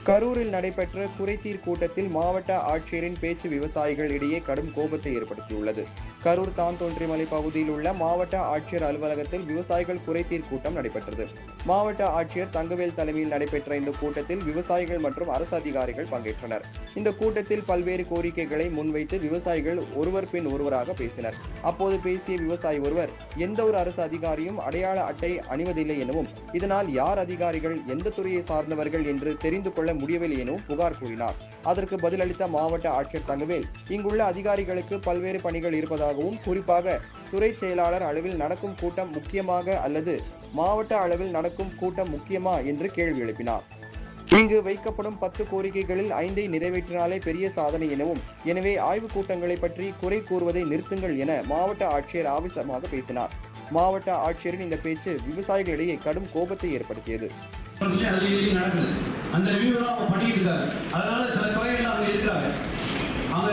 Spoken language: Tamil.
கரூரில் நடைபெற்ற குறைதீர் கூட்டத்தில் மாவட்ட ஆட்சியரின் பேச்சு விவசாயிகள் இடையே கடும் கோபத்தை ஏற்படுத்தியுள்ளது. கரூர் தான்தோன்றிமலை பகுதியில் உள்ள மாவட்ட ஆட்சியர் அலுவலகத்தில் விவசாயிகள் குறைதீர் கூட்டம் நடைபெற்றது. மாவட்ட ஆட்சியர் தங்கவேல் தலைமையில் நடைபெற்ற இந்த கூட்டத்தில் விவசாயிகள் மற்றும் அரசு அதிகாரிகள் பங்கேற்றனர். இந்த கூட்டத்தில் பல்வேறு கோரிக்கைகளை முன்வைத்து விவசாயிகள் ஒருவர் பின் ஒருவராக பேசினர். அப்போது பேசிய விவசாயி ஒருவர், எந்த ஒரு அரசு அதிகாரியும் அடையாள அட்டை அணிவதில்லை எனவும், இதனால் யார் அதிகாரிகள், எந்த துறையை சார்ந்தவர்கள் என்று தெரிந்து கொள்ள முடியவில்லை எனவும் புகார் கூறினார். அதற்கு பதிலளித்த மாவட்ட ஆட்சியர் தங்கவேல், இங்குள்ள அதிகாரிகளுக்கு பல்வேறு பணிகள் இருப்பதாகவும், குறிப்பாக துறை செயலாளர் அளவில் நடக்கும் கூட்டம் முக்கியமாக அல்லது மாவட்ட அளவில் நடக்கும் கூட்டம் முக்கியமா என்று கேள்வி எழுப்பினார். இங்கு வைக்கப்படும் 10 கோரிக்கைகளில் 5ஐ நிறைவேற்றினாலே பெரிய சாதனை எனவும், எனவே ஆய்வுக் கூட்டங்களை பற்றி குறை கூறுவதை நிறுத்துங்கள் என மாவட்ட ஆட்சியர் ஆவேசமாக பேசினார். மாவட்ட ஆட்சியரின் இந்த பேச்சு விவசாயிகளிடையே கடும் கோபத்தை ஏற்படுத்தியது. அந்த ரிவ்யூலாம் அவங்க பண்ணிட்டு இருக்காங்க. அதனால சில குறைகள் அவங்க இருக்கிறாங்க. அவங்க